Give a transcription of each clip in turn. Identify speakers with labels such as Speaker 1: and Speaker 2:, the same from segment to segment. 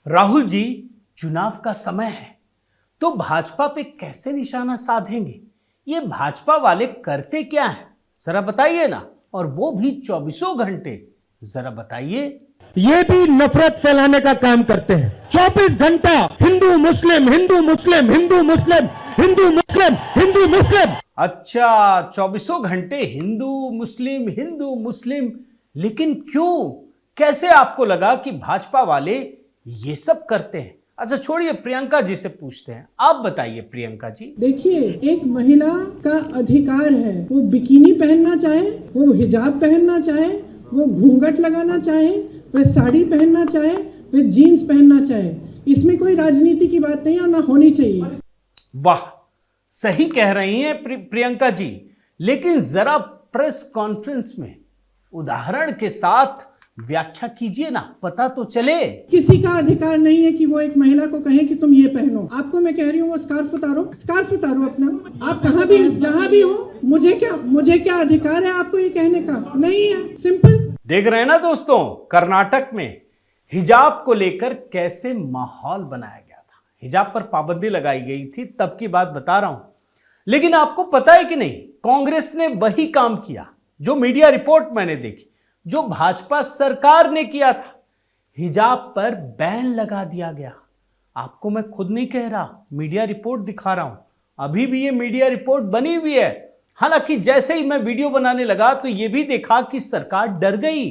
Speaker 1: राहुल जी, चुनाव का समय है तो भाजपा पे कैसे निशाना साधेंगे? ये भाजपा वाले करते क्या हैं, जरा बताइए ना, और वो भी 24 घंटे। जरा बताइए।
Speaker 2: ये भी नफरत फैलाने का काम करते हैं। 24 घंटा हिंदू मुस्लिम, हिंदू मुस्लिम, हिंदू मुस्लिम, हिंदू मुस्लिम, हिंदू मुस्लिम।
Speaker 1: अच्छा, 24 घंटे हिंदू मुस्लिम, हिंदू मुस्लिम। लेकिन क्यों, कैसे आपको लगा कि भाजपा वाले ये सब करते हैं? अच्छा छोड़िए, प्रियंका जी से पूछते हैं। आप बताइए प्रियंका जी।
Speaker 3: देखिए, एक महिला का अधिकार है, वो बिकिनी पहनना चाहे, वो हिजाब पहनना चाहे, वो घूंघट लगाना चाहे, वह साड़ी पहनना चाहे, वह जीन्स पहनना चाहे। इसमें कोई राजनीति की बात नहीं और ना होनी चाहिए।
Speaker 1: वाह, सही कह रही हैं प्रियंका जी। लेकिन जरा प्रेस कॉन्फ्रेंस में उदाहरण के साथ व्याख्या कीजिए ना, पता तो चले।
Speaker 3: किसी का अधिकार नहीं है कि वो एक महिला को कहे कि तुम ये पहनो। आपको मैं कह रही हूँ वो स्कार्फ उतारो, स्कार्फ उतारो अपना। आप कहाँ भी जहाँ भी हो, मुझे क्या अधिकार है आपको ये कहने का? नहीं है, सिंपल।
Speaker 1: देख रहे हैं ना दोस्तों, कर्नाटक में हिजाब को लेकर कैसे माहौल बनाया गया था। हिजाब पर पाबंदी लगाई गई थी, तब की बात बता रहा हूं। लेकिन आपको पता है कि नहीं, कांग्रेस ने वही काम किया जो मीडिया रिपोर्ट मैंने देखी, जो भाजपा सरकार ने किया था। हिजाब पर बैन लगा दिया गया। आपको मैं खुद नहीं कह रहा, मीडिया रिपोर्ट दिखा रहा हूं। अभी भी ये मीडिया रिपोर्ट बनी हुई है। हालांकि जैसे ही मैं वीडियो बनाने लगा तो ये भी देखा कि सरकार डर गई।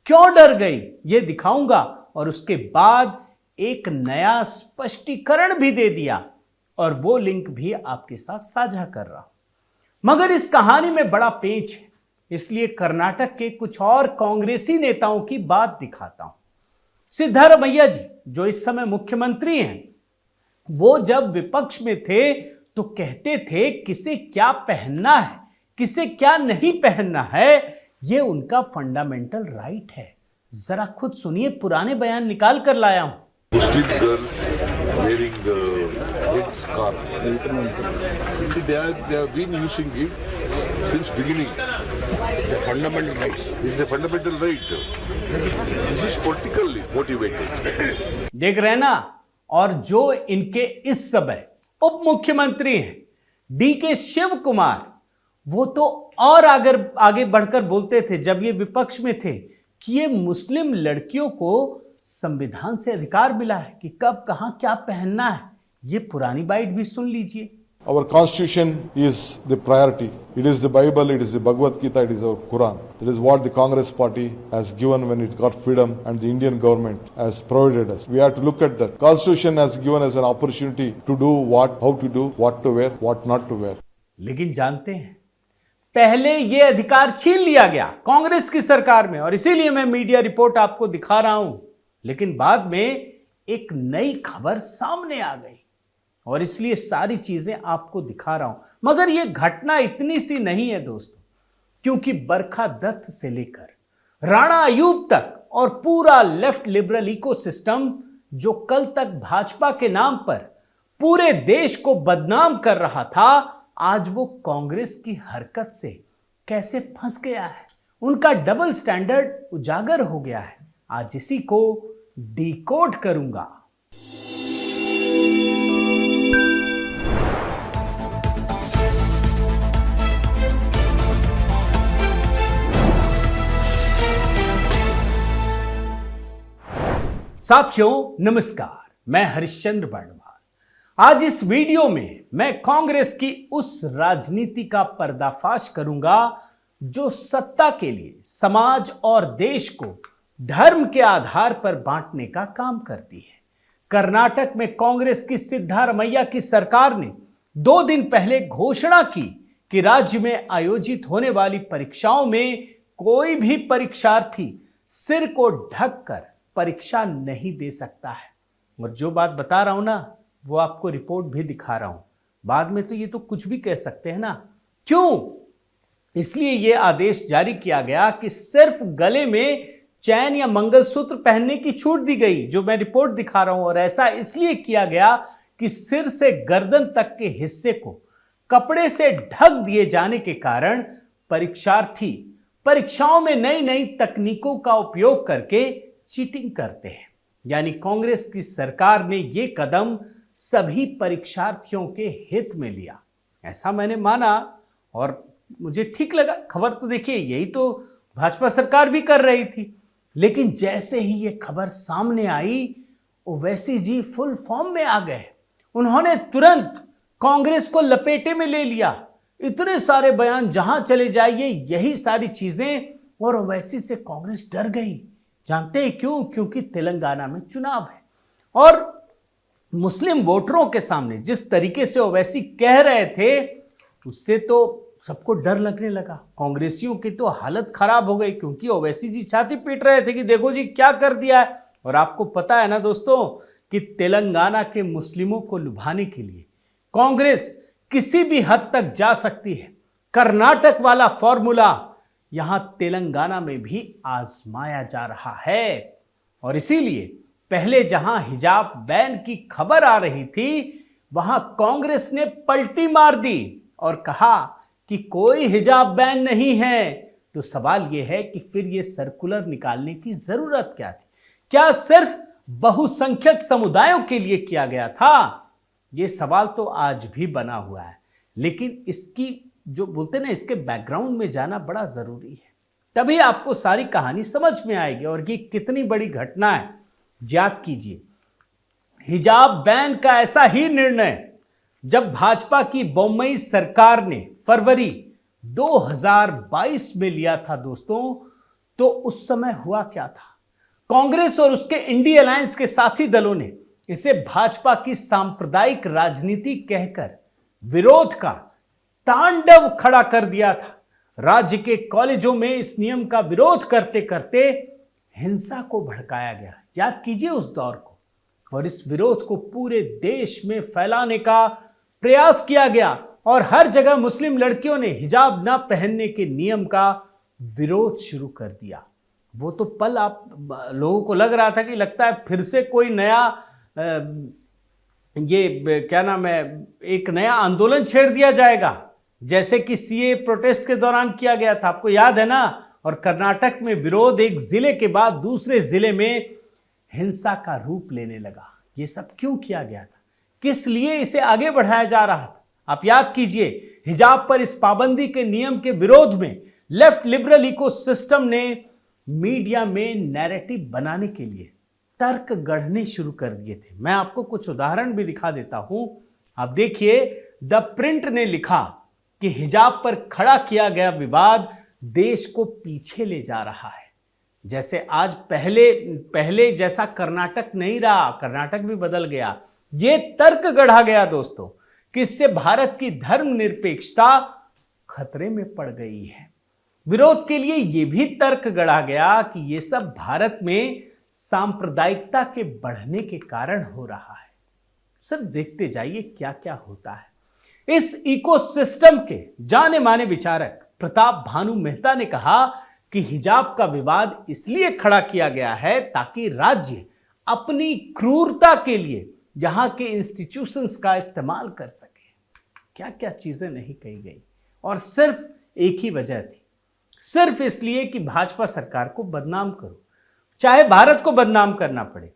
Speaker 1: क्यों डर गई ये दिखाऊंगा, और उसके बाद एक नया स्पष्टीकरण भी दे दिया, और वो लिंक भी आपके साथ साझा कर रहा हूं। मगर इस कहानी में बड़ा पेंच है, इसलिए कर्नाटक के कुछ और कांग्रेसी नेताओं की बात दिखाता हूं। सिद्धारमैया जी, जो इस समय मुख्यमंत्री हैं, वो जब विपक्ष में थे तो कहते थे किसे क्या पहनना है, किसे क्या नहीं पहनना है, ये उनका फंडामेंटल राइट है। जरा खुद सुनिए, पुराने बयान निकाल कर लाया हूं।
Speaker 4: Muslim girls wearing the red scarf. They have been using it since beginning.
Speaker 5: The fundamental rights.
Speaker 4: It's a fundamental right. This is politically motivated.
Speaker 1: देख रहे हैं ना। और जो इनके इस समय उप मुख्यमंत्री हैं डीके शिव कुमार, वो तो और आगे बढ़कर बोलते थे जब ये विपक्ष में थे कि ये मुस्लिम लड़कियों को संविधान से अधिकार मिला है कि कब कहां क्या पहनना है। ये पुरानी बाइट भी सुन लीजिए।
Speaker 6: Our constitution is the priority. It is the Bible, it is the Bhagavad Gita, it is our Quran. That is what the Congress party has given when it got freedom and the Indian government has provided us. We have to look at that. Constitution has given us an opportunity to do how to do, what to wear, what not to wear.
Speaker 1: लेकिन जानते हैं, पहले ये अधिकार छीन लिया गया कांग्रेस की सरकार में, और इसीलिए मैं मीडिया रिपोर्ट आपको दिखा रहा हूं। लेकिन बाद में एक नई खबर सामने आ गई और इसलिए सारी चीजें आपको दिखा रहा हूं। मगर यह घटना इतनी सी नहीं है दोस्तों, क्योंकि बरखा दत्त से लेकर राणा अयूब तक और पूरा लेफ्ट लिबरल इकोसिस्टम जो कल तक भाजपा के नाम पर पूरे देश को बदनाम कर रहा था, आज वो कांग्रेस की हरकत से कैसे फंस गया है। उनका डबल स्टैंडर्ड उजागर हो गया है। आज इसी को डिकोड करूंगा। साथियों नमस्कार, मैं हरिश्चंद्र बर्णवाल। आज इस वीडियो में मैं कांग्रेस की उस राजनीति का पर्दाफाश करूंगा जो सत्ता के लिए समाज और देश को धर्म के आधार पर बांटने का काम करती है। कर्नाटक में कांग्रेस की सिद्धारमैया की सरकार ने 2 दिन पहले घोषणा की कि राज्य में आयोजित होने वाली परीक्षाओं में कोई भी परीक्षार्थी सिर को ढककर परीक्षा नहीं दे सकता है। और जो बात बता रहा हूं ना, वो आपको रिपोर्ट भी दिखा रहा हूं। बाद में तो ये तो कुछ भी कह सकते हैं ना। क्यों? इसलिए यह आदेश जारी किया गया कि सिर्फ गले में चैन या मंगलसूत्र पहनने की छूट दी गई, जो मैं रिपोर्ट दिखा रहा हूं। और ऐसा इसलिए किया गया कि सिर से गर्दन तक के हिस्से को कपड़े से ढक दिए जाने के कारण परीक्षार्थी परीक्षाओं में नई नई तकनीकों का उपयोग करके चीटिंग करते हैं। यानी कांग्रेस की सरकार ने ये कदम सभी परीक्षार्थियों के हित में लिया, ऐसा मैंने माना और मुझे ठीक लगा। खबर तो देखिए यही तो भाजपा सरकार भी कर रही थी, लेकिन जैसे ही ये खबर सामने आई ओवैसी जी फुल फॉर्म में आ गए। उन्होंने तुरंत कांग्रेस को लपेटे में ले लिया। इतने सारे बयान, जहां चले जाइए यही सारी चीजें, और ओवैसी से कांग्रेस डर गई। जानते हैं क्यों? क्योंकि तेलंगाना में चुनाव है और मुस्लिम वोटरों के सामने जिस तरीके से ओवैसी कह रहे थे उससे तो सबको डर लगने लगा। कांग्रेसियों की तो हालत खराब हो गई, क्योंकि ओवैसी जी छाती पीट रहे थे कि देखो जी क्या कर दिया है। और आपको पता है ना दोस्तों कि तेलंगाना के मुस्लिमों को लुभाने के लिए कांग्रेस किसी भी हद तक जा सकती है। कर्नाटक वाला फॉर्मूला यहां तेलंगाना में भी आजमाया जा रहा है। और इसीलिए पहले जहां हिजाब बैन की खबर आ रही थी वहां कांग्रेस ने पलटी मार दी और कहा कि कोई हिजाब बैन नहीं है। तो सवाल यह है कि फिर यह सर्कुलर निकालने की जरूरत क्या थी? क्या सिर्फ बहुसंख्यक समुदायों के लिए किया गया था? यह सवाल तो आज भी बना हुआ है, लेकिन इसकी जो बोलते ना इसके बैकग्राउंड में जाना बड़ा जरूरी है, तभी आपको सारी कहानी समझ में आएगी। और ये कितनी बड़ी घटना है, याद कीजिए हिजाब बैन का ऐसा ही निर्णय जब भाजपा की बम्बई सरकार ने फरवरी 2022 में लिया था दोस्तों, तो उस समय हुआ क्या था? कांग्रेस और उसके इंडी अलायंस के साथी दलों ने इसे भाजपा की सांप्रदायिक राजनीति कहकर विरोध का तांडव खड़ा कर दिया था। राज्य के कॉलेजों में इस नियम का विरोध करते करते हिंसा को भड़काया गया। याद कीजिए उस दौर को। और इस विरोध को पूरे देश में फैलाने का प्रयास किया गया और हर जगह मुस्लिम लड़कियों ने हिजाब ना पहनने के नियम का विरोध शुरू कर दिया। वो तो पल आप लोगों को लग रहा था कि लगता है फिर से कोई नया ये क्या नाम है, एक नया आंदोलन छेड़ दिया जाएगा, जैसे कि सीए प्रोटेस्ट के दौरान किया गया था। आपको याद है ना? और कर्नाटक में विरोध एक जिले के बाद दूसरे जिले में हिंसा का रूप लेने लगा। ये सब क्यों किया गया था? किस लिए इसे आगे बढ़ाया जा रहा था? आप याद कीजिए, हिजाब पर इस पाबंदी के नियम के विरोध में लेफ्ट लिबरल इकोसिस्टम ने मीडिया में नैरेटिव बनाने के लिए तर्क गढ़ने शुरू कर दिए थे। मैं आपको कुछ उदाहरण भी दिखा देता हूं। आप देखिए, द प्रिंट ने लिखा कि हिजाब पर खड़ा किया गया विवाद देश को पीछे ले जा रहा है। जैसे आज पहले जैसा कर्नाटक नहीं रहा, कर्नाटक भी बदल गया। यह तर्क गढ़ा गया दोस्तों कि इससे भारत की धर्मनिरपेक्षता खतरे में पड़ गई है। विरोध के लिए यह भी तर्क गढ़ा गया कि यह सब भारत में सांप्रदायिकता के बढ़ने के कारण हो रहा है। सर देखते जाइए क्या क्या होता है। इस इकोसिस्टम के जाने माने विचारक प्रताप भानु मेहता ने कहा कि हिजाब का विवाद इसलिए खड़ा किया गया है ताकि राज्य अपनी क्रूरता के लिए यहां के इंस्टीट्यूशंस का इस्तेमाल कर सके। क्या क्या चीजें नहीं कही गई, और सिर्फ एक ही वजह थी, सिर्फ इसलिए कि भाजपा सरकार को बदनाम करो, चाहे भारत को बदनाम करना पड़े।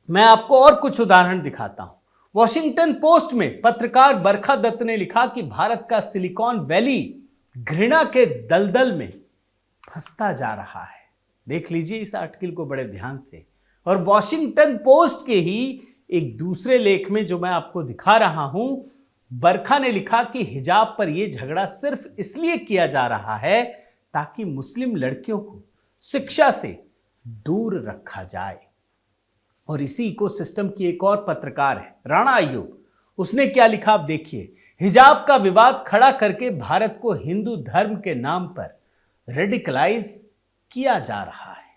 Speaker 1: मैं आपको और कुछ उदाहरण दिखाता हूं। वॉशिंगटन पोस्ट में पत्रकार बरखा दत्त ने लिखा कि भारत का सिलिकॉन वैली घृणा के दलदल में फंसता जा रहा है। देख लीजिए इस आर्टिकल को बड़े ध्यान से। और वॉशिंगटन पोस्ट के ही एक दूसरे लेख में जो मैं आपको दिखा रहा हूं, बरखा ने लिखा कि हिजाब पर यह झगड़ा सिर्फ इसलिए किया जा रहा है ताकि मुस्लिम लड़कियों को शिक्षा से दूर रखा जाए। और इसी इकोसिस्टम की एक और पत्रकार है राणा अय्यूब। उसने क्या लिखा आप देखिए, हिजाब का विवाद खड़ा करके भारत को हिंदू धर्म के नाम पर रेडिकलाइज किया जा रहा है।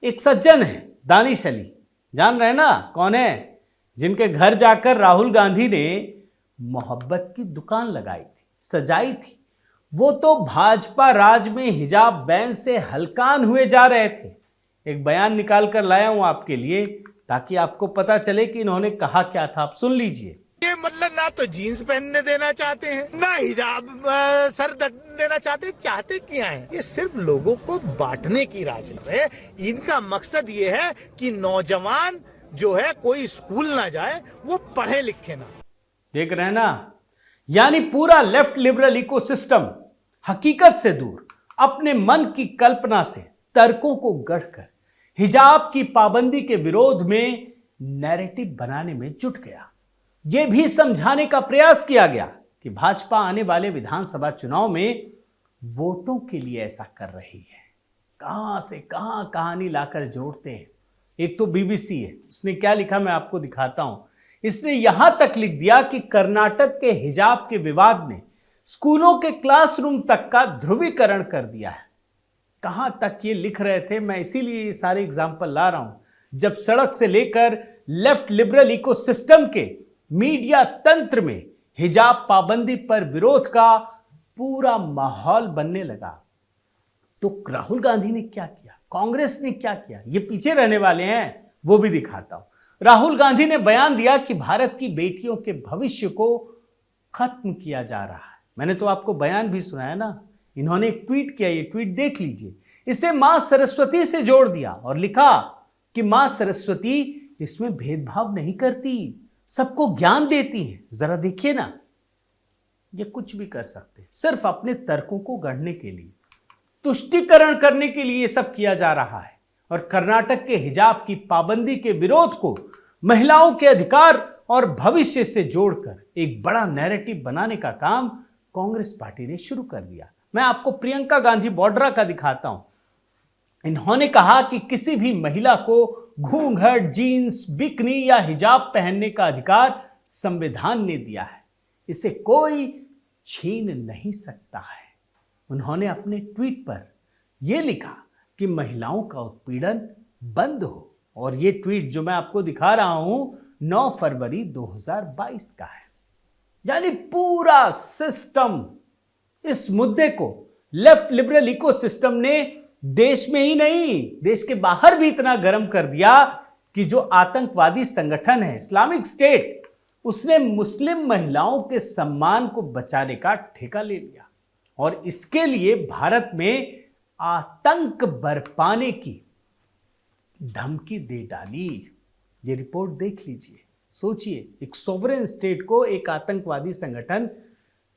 Speaker 1: एक सज्जन है दानिश अली, जान रहे ना कौन है, जिनके घर जाकर राहुल गांधी ने मोहब्बत की दुकान लगाई थी, सजाई थी। वो तो भाजपा राज में हिजाब बैन से हलकान हुए जा रहे थे। एक बयान निकाल कर लाया हूं आपके लिए ताकि आपको पता चले कि इन्होंने कहा क्या था। आप सुन लीजिए।
Speaker 7: ये मतलब ना तो जीन्स पहनने देना चाहते हैं, ना हिजाब सर देना चाहते क्या है? ये सिर्फ लोगों को बांटने की राजनीति है। इनका मकसद ये है कि नौजवान जो है कोई स्कूल ना जाए, वो पढ़े लिखे ना।
Speaker 1: देख रहे हैं ना, यानी पूरा लेफ्ट लिबरल इकोसिस्टम हकीकत से दूर अपने मन की कल्पना से तर्कों को गढ़कर हिजाब की पाबंदी के विरोध में नैरेटिव बनाने में जुट गया। यह भी समझाने का प्रयास किया गया कि भाजपा आने वाले विधानसभा चुनाव में वोटों के लिए ऐसा कर रही है। कहां से कहां कहानी लाकर जोड़ते हैं। एक तो बीबीसी है, उसने क्या लिखा मैं आपको दिखाता हूं। इसने यहां तक लिख दिया कि कर्नाटक के हिजाब के विवाद ने स्कूलों के क्लासरूम तक का ध्रुवीकरण कर दिया है। कहां तक ये लिख रहे थे, मैं इसीलिए ये सारे एग्जाम्पल ला रहा हूं। जब सड़क से लेकर लेफ्ट लिबरल इकोसिस्टम के मीडिया तंत्र में हिजाब पाबंदी पर विरोध का पूरा माहौल बनने लगा, तो राहुल गांधी ने क्या किया, कांग्रेस ने क्या किया, ये पीछे रहने वाले हैं, वो भी दिखाता हूं। राहुल गांधी ने बयान दिया कि भारत की बेटियों के भविष्य को खत्म किया जा रहा है। मैंने तो आपको बयान भी सुनाया ना। इन्होंने एक ट्वीट किया, ये ट्वीट देख लीजिए। इसे मां सरस्वती से जोड़ दिया और लिखा कि मां सरस्वती इसमें भेदभाव नहीं करती, सबको ज्ञान देती है। जरा देखिए ना, ये कुछ भी कर सकते, सिर्फ अपने तर्कों को गढ़ने के लिए, तुष्टीकरण करने के लिए ये सब किया जा रहा है। और कर्नाटक के हिजाब की पाबंदी के विरोध को महिलाओं के अधिकार और भविष्य से जोड़कर एक बड़ा नैरेटिव बनाने का काम कांग्रेस पार्टी ने शुरू कर दिया। मैं आपको प्रियंका गांधी वाड्रा का दिखाता हूं। इन्होंने कहा कि किसी भी महिला को घूंघट, जीन्स, बिकनी या हिजाब पहनने का अधिकार संविधान ने दिया है, इसे कोई छीन नहीं सकता है। उन्होंने अपने ट्वीट पर यह लिखा कि महिलाओं का उत्पीड़न बंद हो। और ये ट्वीट जो मैं आपको दिखा रहा हूं 9 फरवरी 2022 का है। यानी पूरा सिस्टम, इस मुद्दे को लेफ्ट लिबरल इकोसिस्टम ने देश में ही नहीं, देश के बाहर भी इतना गर्म कर दिया कि जो आतंकवादी संगठन है इस्लामिक स्टेट, उसने मुस्लिम महिलाओं के सम्मान को बचाने का ठेका ले लिया और इसके लिए भारत में आतंक बरपाने की धमकी दे डाली। ये रिपोर्ट देख लीजिए, सोचिए, एक सोवरेन स्टेट को एक आतंकवादी संगठन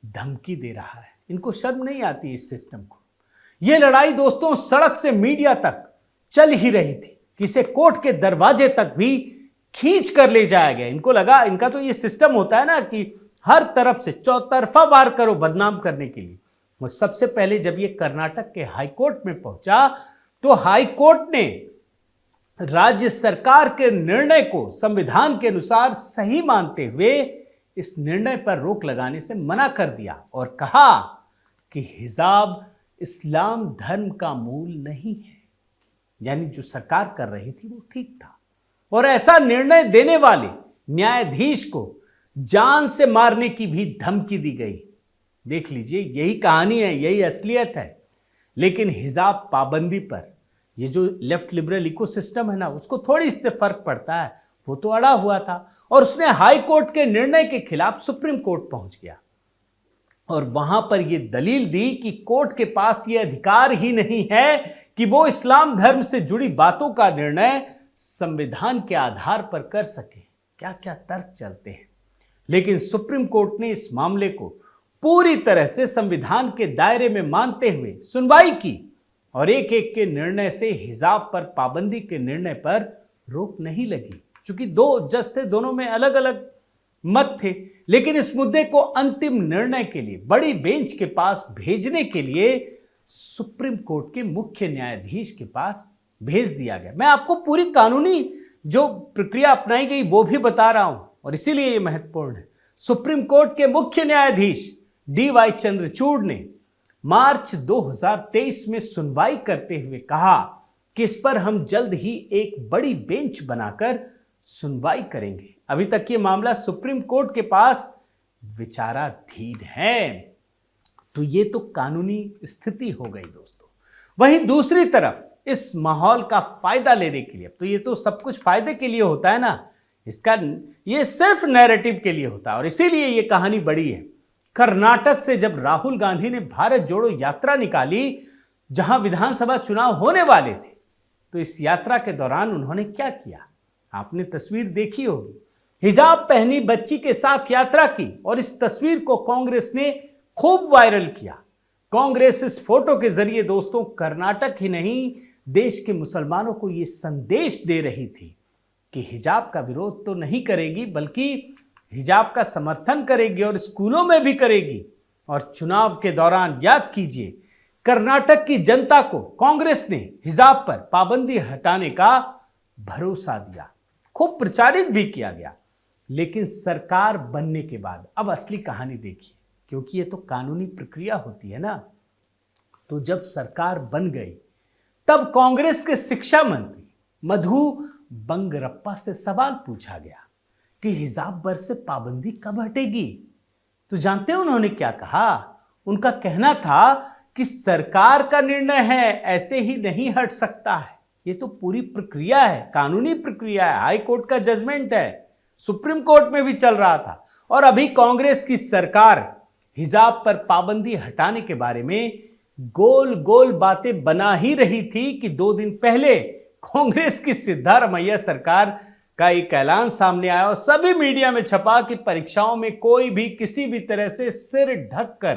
Speaker 1: धमकी दे रहा है। इनको शर्म नहीं आती इस सिस्टम को। यह लड़ाई दोस्तों सड़क से मीडिया तक चल ही रही थी कि इसे कोर्ट के दरवाजे तक भी खींच कर ले जाया गया। इनको लगा, इनका तो ये सिस्टम होता है ना कि हर तरफ से चौतरफा वार करो बदनाम करने के लिए। और सबसे पहले जब ये कर्नाटक के हाईकोर्ट में पहुंचा तो हाईकोर्ट ने राज्य सरकार के निर्णय को संविधान के अनुसार सही मानते हुए इस निर्णय पर रोक लगाने से मना कर दिया और कहा कि हिजाब इस्लाम धर्म का मूल नहीं है। यानी जो सरकार कर रही थी वो ठीक था। और ऐसा निर्णय देने वाले न्यायाधीश को जान से मारने की भी धमकी दी गई। देख लीजिए, यही कहानी है, यही असलियत है। लेकिन हिजाब पाबंदी पर ये जो लेफ्ट लिबरल इकोसिस्टम है ना, उसको थोड़ी इससे फर्क पड़ता है। वो तो अड़ा हुआ था और उसने हाई कोर्ट के निर्णय के खिलाफ सुप्रीम कोर्ट पहुंच गया और वहां पर यह दलील दी कि कोर्ट के पास यह अधिकार ही नहीं है कि वो इस्लाम धर्म से जुड़ी बातों का निर्णय संविधान के आधार पर कर सके। क्या क्या तर्क चलते हैं। लेकिन सुप्रीम कोर्ट ने इस मामले को पूरी तरह से संविधान के दायरे में मानते हुए सुनवाई की और एक एक के निर्णय से हिजाब पर पाबंदी के निर्णय पर रोक नहीं लगी। चूंकि 2 जज थे, दोनों में अलग अलग मत थे, लेकिन इस मुद्दे को अंतिम निर्णय के लिए बड़ी बेंच के पास भेजने के लिए सुप्रीम कोर्ट के मुख्य न्यायाधीश के पास भेज दिया गया। मैं आपको पूरी कानूनी जो प्रक्रिया अपनाई गई वो भी बता रहा हूं और इसीलिए यह महत्वपूर्ण है। सुप्रीम कोर्ट के मुख्य न्यायाधीश DY चंद्रचूड़ ने मार्च 2023 में सुनवाई करते हुए कहा कि इस पर हम जल्द ही एक बड़ी बेंच बनाकर सुनवाई करेंगे। अभी तक ये मामला सुप्रीम कोर्ट के पास विचाराधीन है। तो ये तो कानूनी स्थिति हो गई दोस्तों। वहीं दूसरी तरफ इस माहौल का फायदा लेने के लिए, तो ये तो सब कुछ फायदे के लिए होता है ना, ये सिर्फ नैरेटिव के लिए होता है और इसीलिए ये कहानी बड़ी है। कर्नाटक से जब राहुल गांधी ने भारत जोड़ो यात्रा निकाली, जहां विधानसभा चुनाव होने वाले थे, तो इस यात्रा के दौरान उन्होंने क्या किया, आपने तस्वीर देखी होगी। हिजाब पहनी बच्ची के साथ यात्रा की और इस तस्वीर को कांग्रेस ने खूब वायरल किया। कांग्रेस इस फोटो के जरिए दोस्तों कर्नाटक ही नहीं, देश के मुसलमानों को यह संदेश दे रही थी कि हिजाब का विरोध तो नहीं करेगी, बल्कि हिजाब का समर्थन करेगी और स्कूलों में भी करेगी। और चुनाव के दौरान याद कीजिए, कर्नाटक की जनता को कांग्रेस ने हिजाब पर पाबंदी हटाने का भरोसा दिया, खूब प्रचारित भी किया गया। लेकिन सरकार बनने के बाद अब असली कहानी देखिए, क्योंकि ये तो कानूनी प्रक्रिया होती है ना। तो जब सरकार बन गई, तब कांग्रेस के शिक्षा मंत्री मधु बंगरप्पा से सवाल पूछा गया कि हिजाब पर से पाबंदी कब हटेगी। तो जानते हैं उन्होंने क्या कहा? उनका कहना था कि सरकार का निर्णय है, ऐसे ही नहीं हट सकता है, ये तो पूरी प्रक्रिया है, कानूनी प्रक्रिया है, हाई कोर्ट का जजमेंट है, सुप्रीम कोर्ट में भी चल रहा था। और अभी कांग्रेस की सरकार हिजाब पर पाबंदी हटाने के बारे में गोल गोल बातें बना ही रही थी कि 2 दिन पहले कांग्रेस की सिद्धारमैया सरकार का एक ऐलान सामने आया और सभी मीडिया में छपा कि परीक्षाओं में कोई भी किसी भी तरह से सिर ढककर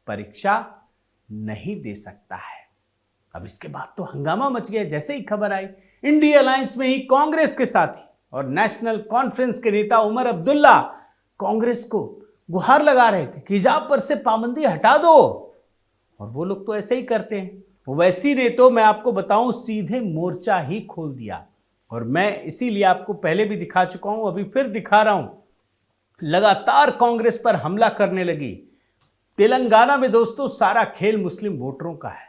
Speaker 1: परीक्षा नहीं दे सकता है। अब इसके बाद तो हंगामा मच गया। जैसे ही खबर आई, इंडिया अलायंस में ही कांग्रेस के साथी और नेशनल कॉन्फ्रेंस के नेता उमर अब्दुल्ला कांग्रेस को गुहार लगा रहे थे कि हिजाब पर से पाबंदी हटा दो। और वो लोग तो ऐसे ही करते हैं। वैसी ने तो मैं आपको बताऊं सीधे मोर्चा ही खोल दिया। और मैं इसीलिए आपको पहले भी दिखा चुका हूं, अभी फिर दिखा रहा हूं, लगातार कांग्रेस पर हमला करने लगी। तेलंगाना में दोस्तों सारा खेल मुस्लिम वोटरों का है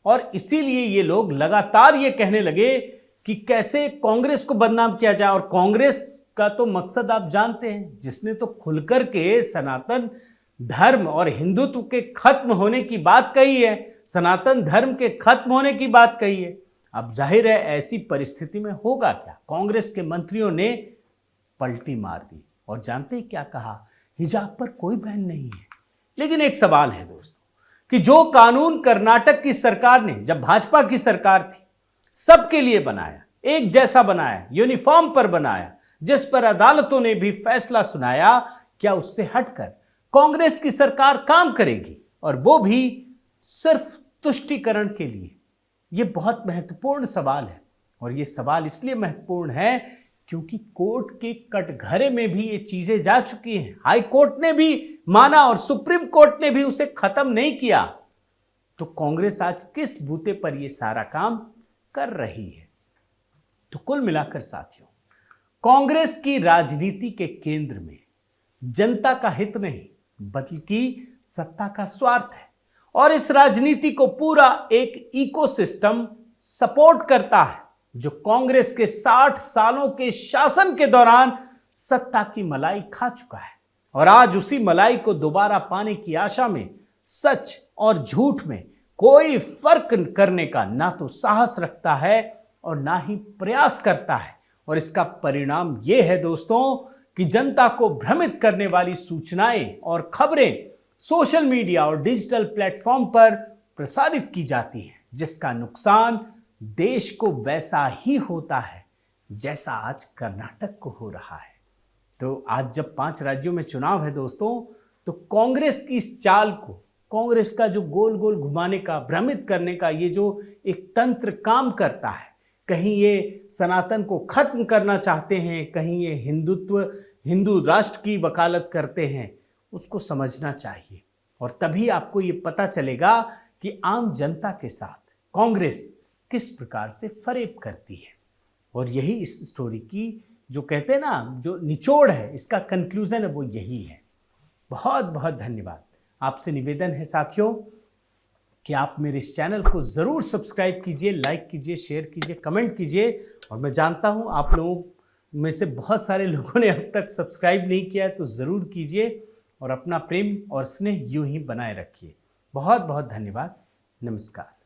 Speaker 1: और इसीलिए ये लोग लगातार ये कहने लगे कि कैसे कांग्रेस को बदनाम किया जाए। और कांग्रेस का तो मकसद आप जानते हैं, जिसने तो खुलकर के सनातन धर्म और हिंदुत्व के खत्म होने की बात कही है, सनातन धर्म के खत्म होने की बात कही है। अब जाहिर है ऐसी परिस्थिति में होगा क्या, कांग्रेस के मंत्रियों ने पलटी मार दी और जानते हैं क्या कहा, हिजाब पर कोई बैन नहीं है। लेकिन एक सवाल है दोस्तों कि जो कानून कर्नाटक की सरकार ने, जब भाजपा की सरकार थी, सबके लिए बनाया, एक जैसा बनाया, यूनिफॉर्म पर बनाया, जिस पर अदालतों ने भी फैसला सुनाया, क्या उससे हटकर कांग्रेस की सरकार काम करेगी? और वो भी सिर्फ तुष्टीकरण के लिए? ये बहुत महत्वपूर्ण सवाल है। और ये सवाल इसलिए महत्वपूर्ण है क्योंकि कोर्ट के कटघरे में भी ये चीजें जा चुकी हैं, हाई कोर्ट ने भी माना और सुप्रीम कोर्ट ने भी उसे खत्म नहीं किया। तो कांग्रेस आज किस बूते पर ये सारा काम कर रही है? तो कुल मिलाकर साथियों, कांग्रेस की राजनीति के केंद्र में जनता का हित नहीं बल्कि सत्ता का स्वार्थ है। और इस राजनीति को पूरा एक इकोसिस्टम सपोर्ट करता है जो कांग्रेस के 60 सालों के शासन के दौरान सत्ता की मलाई खा चुका है और आज उसी मलाई को दोबारा पाने की आशा में सच और झूठ में कोई फर्क करने का ना तो साहस रखता है और ना ही प्रयास करता है। और इसका परिणाम यह है दोस्तों कि जनता को भ्रमित करने वाली सूचनाएं और खबरें सोशल मीडिया और डिजिटल प्लेटफॉर्म पर प्रसारित की जाती हैं, जिसका नुकसान देश को वैसा ही होता है जैसा आज कर्नाटक को हो रहा है। तो आज जब 5 राज्यों में चुनाव है दोस्तों, तो कांग्रेस की इस चाल को, कांग्रेस का जो गोल गोल घुमाने का, भ्रमित करने का ये जो एक तंत्र काम करता है, कहीं ये सनातन को खत्म करना चाहते हैं, कहीं ये हिंदू राष्ट्र की वकालत करते हैं, उसको समझना चाहिए। और तभी आपको ये पता चलेगा कि आम जनता के साथ कांग्रेस किस प्रकार से फरेब करती है। और यही इस स्टोरी की जो कहते हैं ना, जो निचोड़ है, इसका कंक्लूजन है, वो यही है। बहुत बहुत धन्यवाद। आपसे निवेदन है साथियों कि आप मेरे इस चैनल को ज़रूर सब्सक्राइब कीजिए, लाइक कीजिए, शेयर कीजिए, कमेंट कीजिए। और मैं जानता हूँ आप लोगों में से बहुत सारे लोगों ने अब तक सब्सक्राइब नहीं किया है, तो ज़रूर कीजिए और अपना प्रेम और स्नेह यूं ही बनाए रखिए। बहुत बहुत धन्यवाद। नमस्कार।